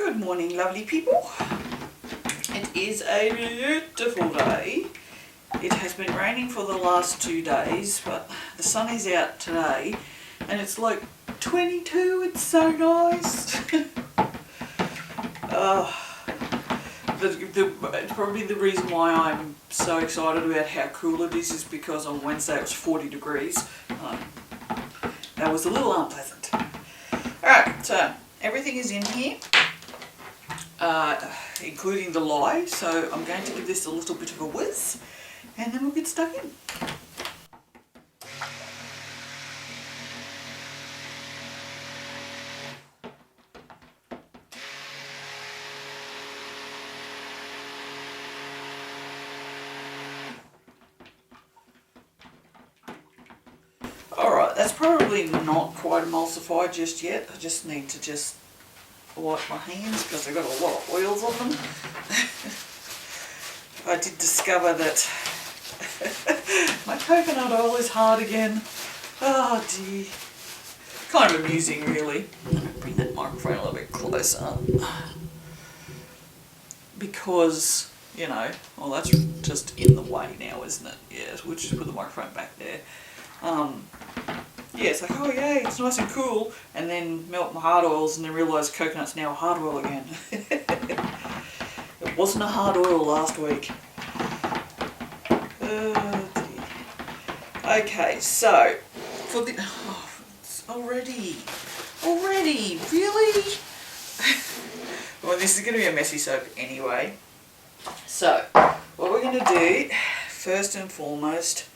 Good morning, lovely people. It is a beautiful day. It has been raining for the last 2 days, but the sun is out today and it's like 22. It's so nice. Probably the reason why I'm so excited about how cool it is because on Wednesday it was 40 degrees. That was a little unpleasant. Alright, so everything is in here. Including the lye, so I'm going to give this a little bit of a whiz and then we'll get stuck in. Alright, that's probably not quite emulsified just yet. I just need to wipe my hands because I've got a lot of oils on them. I did discover that my coconut oil is hard again. Oh dear. Kind of amusing really. Let me bring that microphone a little bit closer. Because, you know, well that's just in the way now, isn't it? Yes, we'll just put the microphone back there. Yeah, it's like, oh yay, it's nice and cool, and then melt my hard oils and then realise coconut's now a hard oil again. It wasn't a hard oil last week. Oh dear. Okay, so, for the... Oh, it's already, really? Well, this is going to be a messy soap anyway. So, what we're going to do, first and foremost,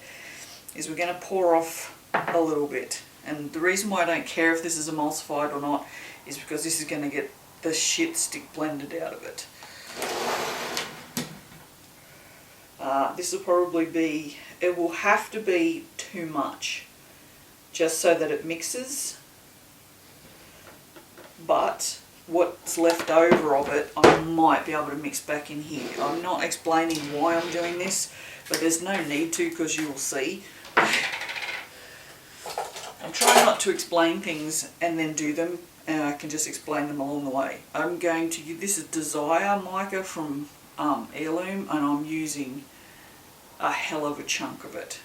is we're going to pour off a little bit, and the reason why I don't care if this is emulsified or not is because this is going to get the shit stick blended out of it. This will probably be, it will have to be too much just so that it mixes, but what's left over of it I might be able to mix back in here. I'm not explaining why I'm doing this, but there's no need to because you will see. I'm trying not to explain things and then do them, and I can just explain them along the way. I'm going to use, this is Desire mica from Heirloom, and I'm using a hell of a chunk of it.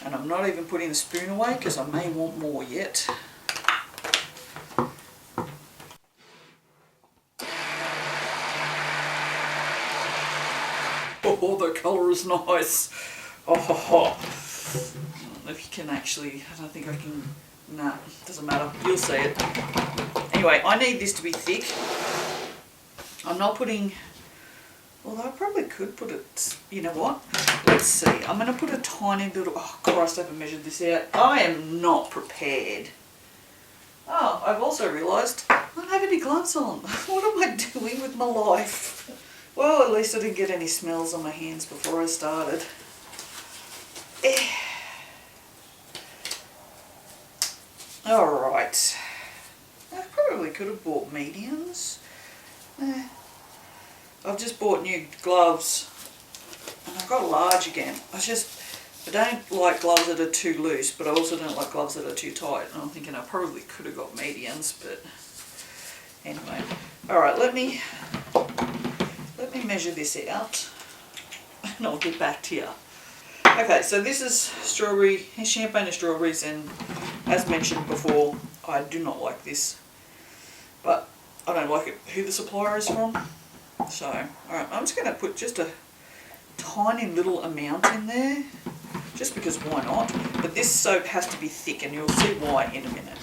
And I'm not even putting the spoon away because I may want more yet. Oh, the colour is nice. Oh. If you can actually, I don't think I can, nah, doesn't matter, you'll see it. Anyway, I need this to be thick. I'm not putting, although I probably could put it, you know what, let's see, I'm going to put a tiny little, oh Christ, I haven't measured this out. I am not prepared. Oh, I've also realised I don't have any gloves on. What am I doing with my life? Well, at least I didn't get any smells on my hands before I started. Alright, I probably could have bought mediums. I've just bought new gloves and I've got a large again. I don't like gloves that are too loose, but I also don't like gloves that are too tight. And I'm thinking I probably could have got mediums, but anyway. Alright, let me measure this out and I'll get back to you. Okay, so this is champagne and strawberries, and as mentioned before, I do not like this, but I don't like it who the supplier is from. So, alright, I'm just going to put just a tiny little amount in there, just because why not? But this soap has to be thick, and you'll see why in a minute.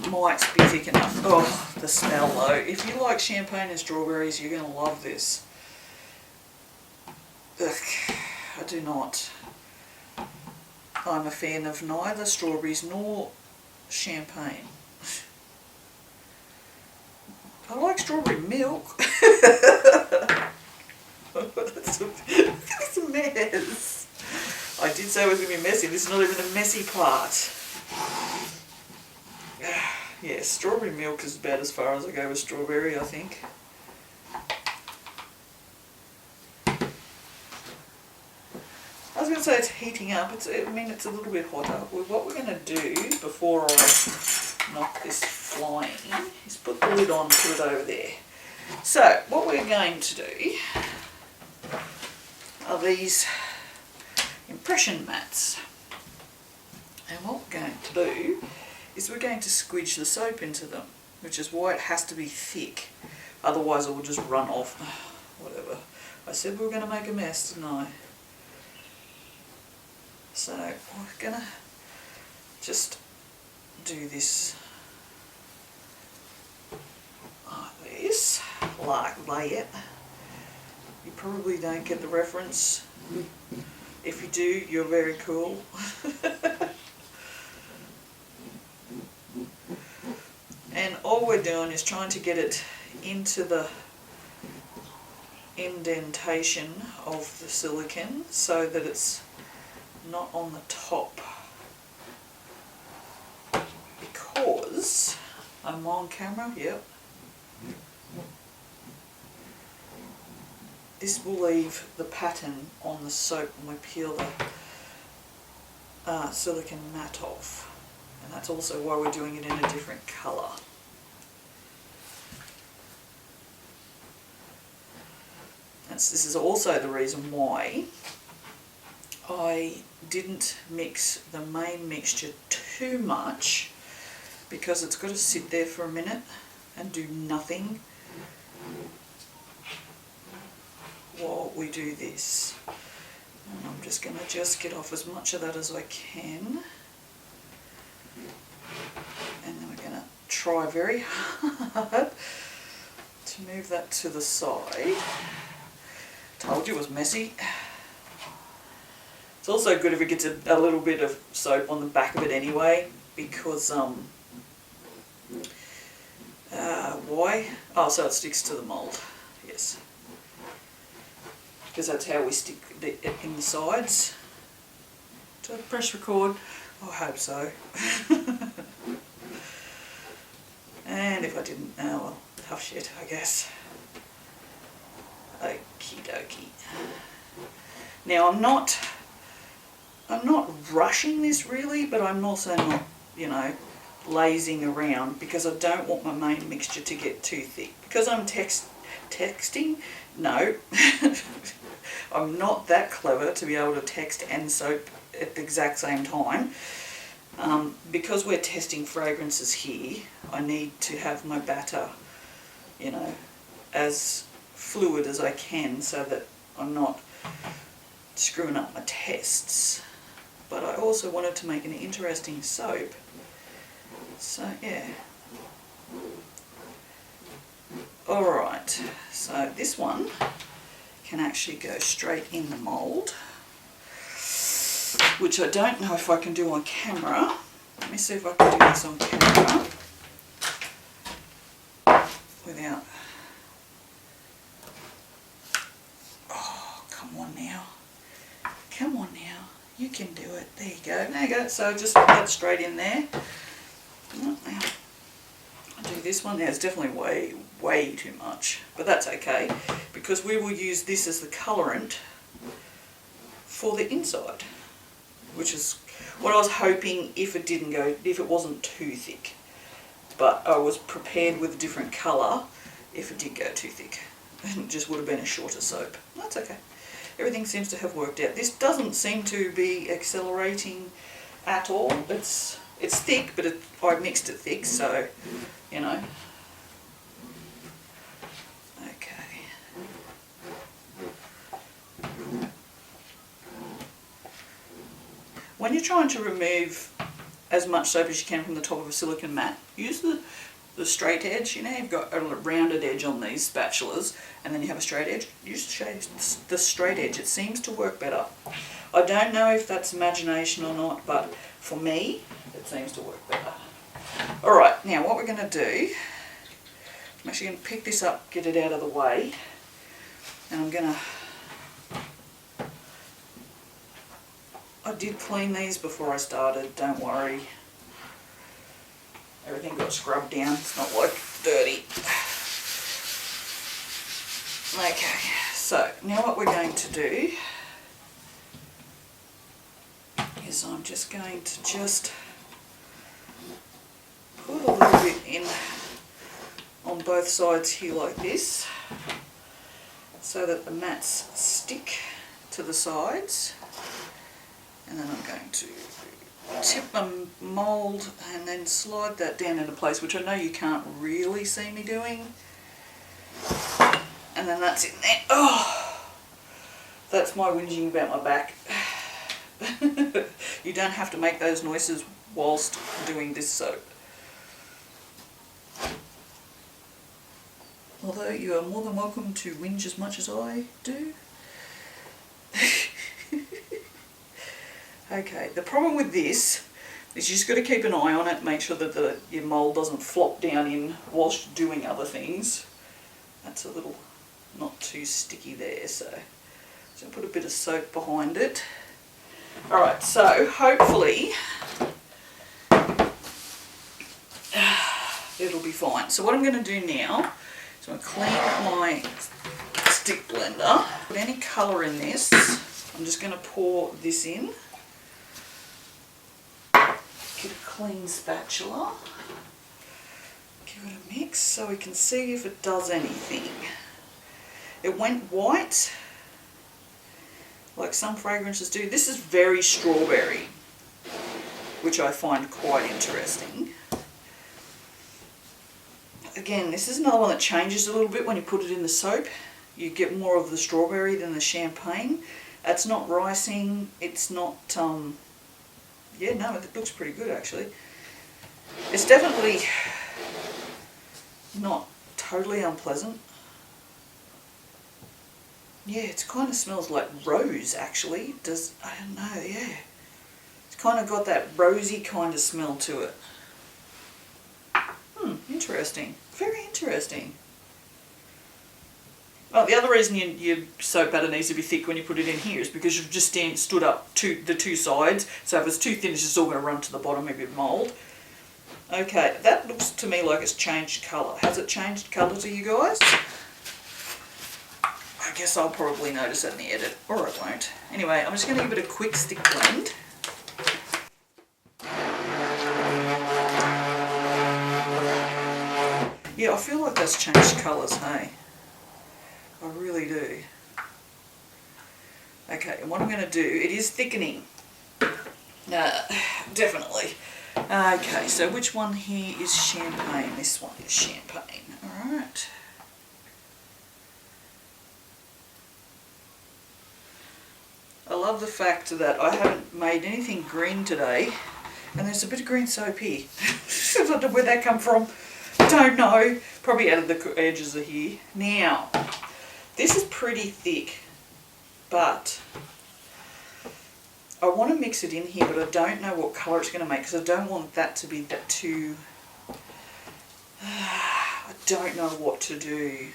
Might be thick enough. Oh, the smell though. If you like champagne and strawberries, you're going to love this. Ugh, I do not. I'm a fan of neither strawberries nor champagne. I like strawberry milk. It's a mess. I did say it was going to be messy. This is not even the messy part. Yeah, strawberry milk is about as far as I go with strawberry, I think. I was going to say it's heating up. I mean, it's a little bit hotter. What we're going to do before I knock this flying is put the lid on, put it over there. So, what we're going to do are these impression mats. And what we're going to do is we're going to squidge the soap into them, which is why it has to be thick. Otherwise it will just run off. Whatever. I said we were going to make a mess, didn't I? So we're going to just do this like this, lay it. You probably don't get the reference. If you do, you're very cool. And all we're doing is trying to get it into the indentation of the silicone so that it's not on the top. Because I'm on camera, yep. This will leave the pattern on the soap when we peel the silicone mat off. And that's also why we're doing it in a different colour. This is also the reason why I didn't mix the main mixture too much, because it's got to sit there for a minute and do nothing while we do this. And I'm just going to get off as much of that as I can. And then we're going to try very hard to move that to the side. Told you it was messy. It's also good if it gets a little bit of soap on the back of it anyway, because why? Oh, so it sticks to the mould. Yes, because that's how we stick it in the sides. Do I press record? I hope so. And if I didn't, oh well, tough shit, I guess. Okie dokie. Now I'm not rushing this really, but I'm also not, lazing around, because I don't want my main mixture to get too thick. Because I'm texting, no, I'm not that clever to be able to text and soap at the exact same time. Because we're testing fragrances here, I need to have my batter, as fluid as I can, so that I'm not screwing up my tests. But I also wanted to make an interesting soap, so yeah. Alright, so this one can actually go straight in the mould, which I don't know if I can do on camera. Let me see if I can do this on camera without... Come on now. Come on now. You can do it. There you go. There you go. So just put that straight in there. Now, I'll do this one. Now it's definitely way too much. But that's okay, because we will use this as the colorant for the inside, which is what I was hoping if it wasn't too thick. But I was prepared with a different colour if it did go too thick. And it just would have been a shorter soap. That's okay. Everything seems to have worked out. This doesn't seem to be accelerating at all. It's thick, but I mixed it thick, so, Okay. When you're trying to remove as much soap as you can from the top of a silicone mat, use the straight edge. You've got a rounded edge on these spatulas, and then you have a straight edge. Use the straight edge. It seems to work better. I don't know if that's imagination or not, but for me, it seems to work better. Alright, now what we're going to do, I'm actually going to pick this up, get it out of the way, and I'm going to I did clean these before I started, don't worry. Everything got scrubbed down, it's not like dirty. Okay, so now what we're going to do is I'm just going to put a little bit in on both sides here like this, so that the mats stick to the sides. And then I'm going to tip my mould and then slide that down into place, which I know you can't really see me doing. And then that's in there. Oh, that's my whinging about my back. You don't have to make those noises whilst doing this soap. Although you are more than welcome to whinge as much as I do. Okay, the problem with this is you just got to keep an eye on it, make sure that your mould doesn't flop down in whilst you're doing other things. That's a little not too sticky there, so put a bit of soap behind it. Alright, so hopefully it'll be fine. So what I'm going to do now is I'm going to clean my stick blender. Put any colour in this, I'm just going to pour this in. Get a clean spatula. Give it a mix so we can see if it does anything. It went white, like some fragrances do. This is very strawberry, which I find quite interesting. Again, this is another one that changes a little bit when you put it in the soap. You get more of the strawberry than the champagne. It's not ricing, it's not, yeah, no, it looks pretty good actually. It's definitely not totally unpleasant. Yeah, it kind of smells like rose actually. It does, I don't know, yeah. It's kind of got that rosy kind of smell to it. Interesting. Very interesting. Well, the other reason your soap batter needs to be thick when you put it in here is because you've just stood up the two sides, so if it's too thin it's just all going to run to the bottom of your mould. Okay, that looks to me like it's changed colour. Has it changed colour to you guys? I guess I'll probably notice it in the edit, or I won't. Anyway, I'm just going to give it a quick stick blend. Yeah, I feel like that's changed colours, hey? I really do. Okay, and what I'm going to do, it is thickening. Definitely. Okay, so which one here is champagne? This one is champagne. Alright. I love the fact that I haven't made anything green today, and there's a bit of green soap here. I don't know where that come from. Don't know. Probably out of the edges of here. Now, this is pretty thick, but I want to mix it in here, but I don't know what colour it's going to make because I don't want that to be that too... I don't know what to do.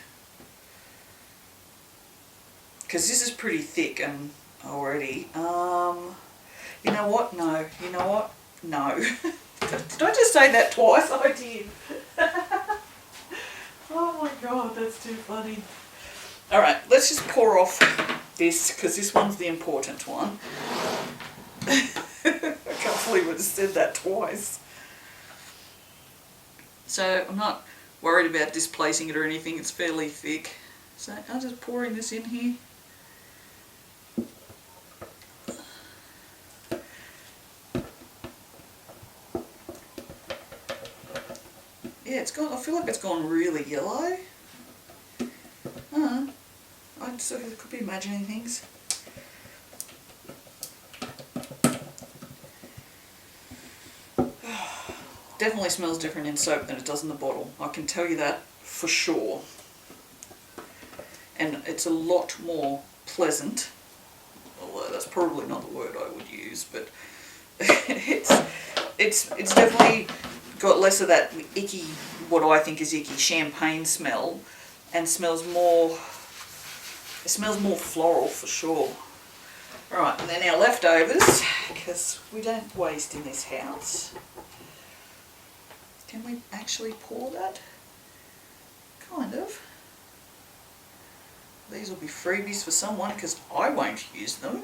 Because this is pretty thick and already. You know what? No. You know what? No. Did I just say that twice? I did. Oh my god, that's too funny. Alright, let's just pour off this, because this one's the important one. I can't believe I just said that twice. So I'm not worried about displacing it or anything, it's fairly thick. So I'm just pouring this in here. Yeah, it's gone. I feel like it's gone really yellow. I sort of could be imagining things. Definitely smells different in soap than it does in the bottle. I can tell you that for sure. And it's a lot more pleasant. Although that's probably not the word I would use, but it's definitely got less of that icky, what I think is icky champagne smell, and smells more. It smells more floral for sure. Right, and then our leftovers because we don't waste in this house. Can we actually pour that? Kind of. These will be freebies for someone because I won't use them.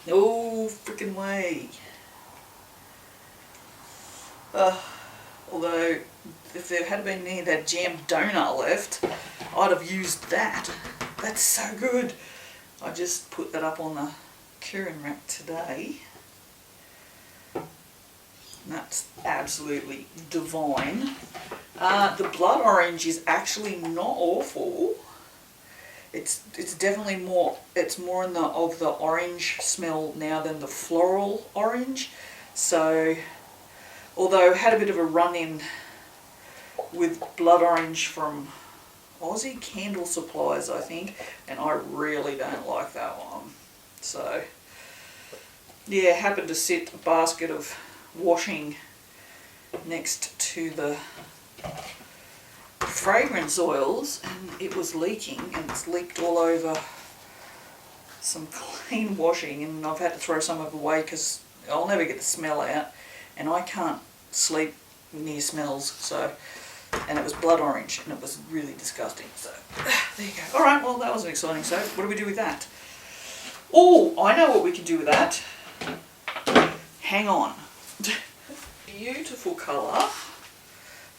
No freaking way. Although, if there had been any of that jammed donut left, I'd have used that. That's so good. I just put that up on the curing rack today. That's absolutely divine. The blood orange is actually not awful. It's definitely more. It's more in of the orange smell now than the floral orange. So, although I had a bit of a run-in with blood orange from Aussie Candle Supplies, I think, and I really don't like that one. So, yeah, happened to sit a basket of washing next to the fragrance oils and it was leaking, and it's leaked all over some clean washing, and I've had to throw some of it away because I'll never get the smell out and I can't sleep near smells. So, and it was blood orange and it was really disgusting. So there you go. Alright, well that was an exciting soap. What do we do with that? Oh, I know what we can do with that. Hang on. Beautiful colour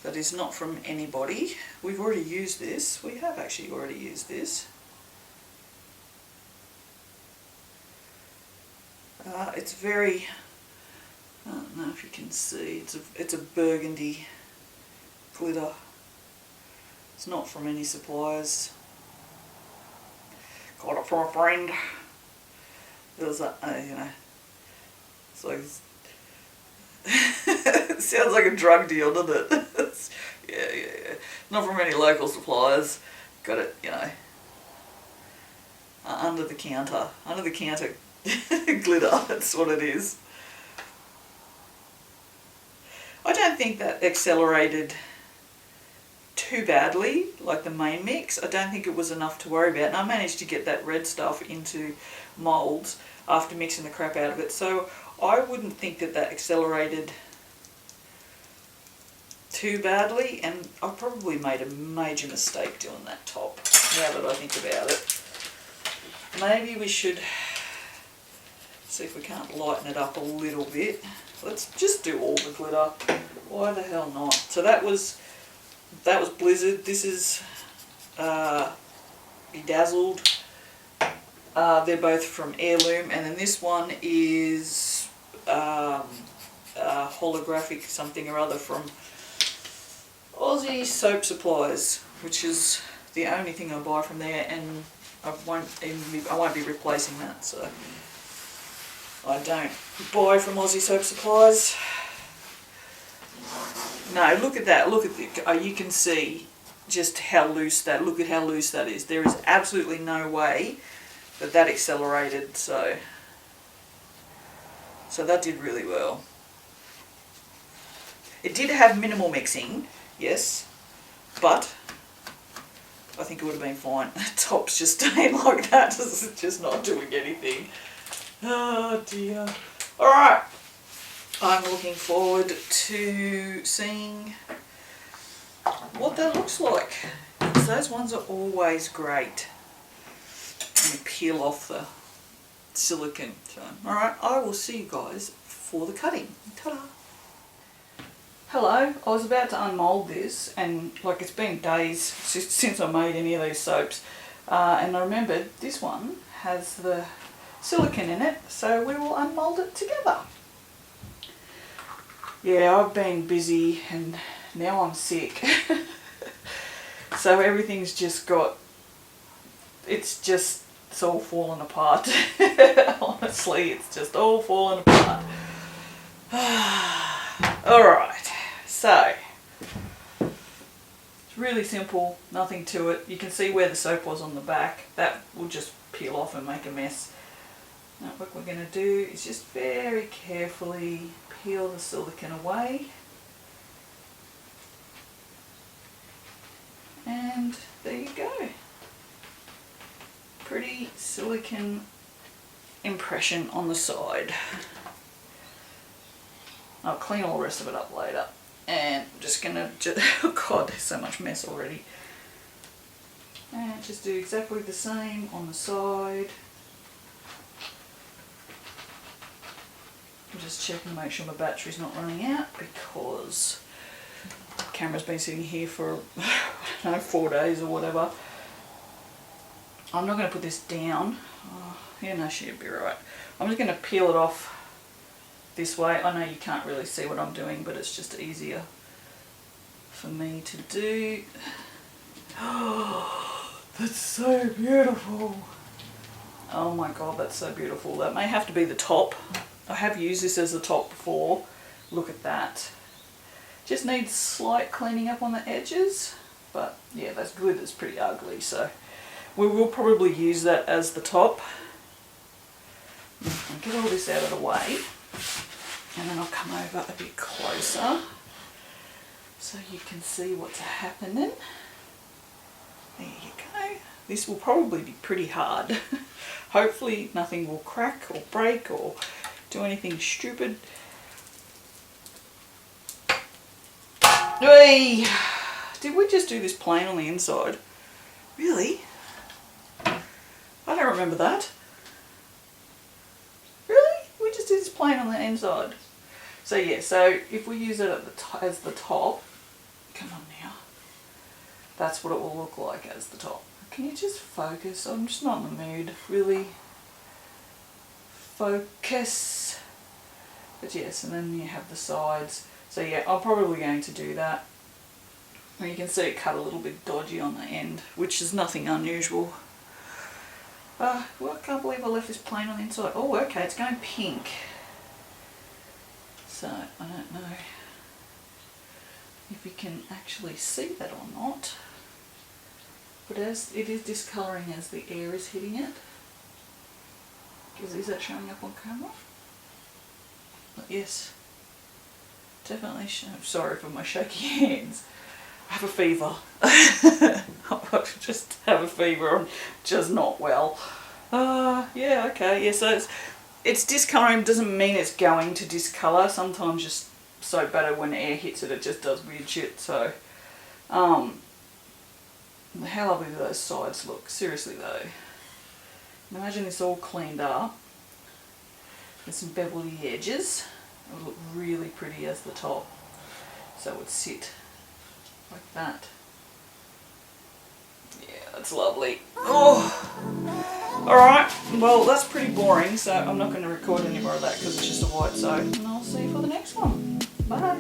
that is not from anybody. We've already used this. We have actually already used this. It's very, I don't know if you can see, it's a burgundy glitter. It's not from any suppliers. Got it from a friend. It was a, you know, it's like, it sounds like a drug deal, doesn't it? Yeah. Not from any local suppliers. Got it, you know, under the counter glitter. That's what it is. I don't think that accelerated too badly, like the main mix. I don't think it was enough to worry about, and I managed to get that red stuff into moulds after mixing the crap out of it, so I wouldn't think that accelerated too badly, and I probably made a major mistake doing that top, now that I think about it. Maybe we should see if we can't lighten it up a little bit. Let's just do all the glitter. Why the hell not? So that was Blizzard. This is Bedazzled. They're both from Heirloom, and then this one is holographic something or other from Aussie Soap Supplies, which is the only thing I buy from there, and I won't be replacing that. So I don't buy from Aussie Soap Supplies. No, look at that. Look at the. You can see just how loose that. Look at how loose that is. There is absolutely no way that accelerated. So that did really well. It did have minimal mixing, yes, but I think it would have been fine. The top's just staying like that. It's just not doing anything. Oh dear. Alright. I'm looking forward to seeing what that looks like, because those ones are always great. And peel off the silicone. So, alright, I will see you guys for the cutting. Ta-da! Hello, I was about to unmould this, and like it's been days since I made any of these soaps, and I remembered this one has the silicone in it, so we will unmould it together. Yeah, I've been busy and now I'm sick. So everything's just got, it's all falling apart. Honestly, it's just all falling apart. Alright, so it's really simple, nothing to it. You can see where the soap was on the back. That will just peel off and make a mess. Now what we're going to do is just very carefully peel the silicone away. And there you go. pretty silicone impression on the side. I'll clean all the rest of it up later. And I'm just gonna, oh God, there's so much mess already. And just do exactly the same on the side. I'm just checking to make sure my battery's not running out because the camera's been sitting here for, I don't know, 4 days or whatever. I'm not going to put this down. Oh, yeah, no, she'd be right. I'm just going to peel it off this way. I know you can't really see what I'm doing, but it's just easier for me to do. Oh, that's so beautiful. Oh my God, that's so beautiful. That may have to be the top. I have used this as the top before. Look at that. Just needs slight cleaning up on the edges, but yeah, that's good. It's pretty ugly, so we will probably use that as the top. I'll get all this out of the way, and then I'll come over a bit closer so you can see what's happening. There you go. This will probably be pretty hard. Hopefully nothing will crack or break or do anything stupid. Hey, did we just do this plain on the inside? Really? I don't remember that. Really? We just did this plain on the inside. So yeah, so if we use it at the as the top, come on now, that's what it will look like as the top. Can you just focus? I'm just not in the mood, really. Focus. But yes, and then you have the sides. So yeah, I'm probably going to do that. And you can see it cut a little bit dodgy on the end, which is nothing unusual. Well, I can't believe I left this plain on the inside. Oh, okay, it's going pink. So, I don't know if you can actually see that or not. But as it is discolouring as the air is hitting it. Is that showing up on camera? But yes. Definitely. Sorry for my shaky hands. I have a fever. I just have a fever. I'm just not well. Yeah, okay. Yeah, so it's discolouring. Doesn't mean it's going to discolour. Sometimes just so better when air hits it, it just does weird shit. So, how lovely do those sides look? Seriously though. Imagine this all cleaned up with some bevelly edges. It would look really pretty as the top. So it would sit like that. Yeah, that's lovely. Oh! Alright, well that's pretty boring, so I'm not going to record any more of that because it's just a white soap. And I'll see you for the next one. Bye!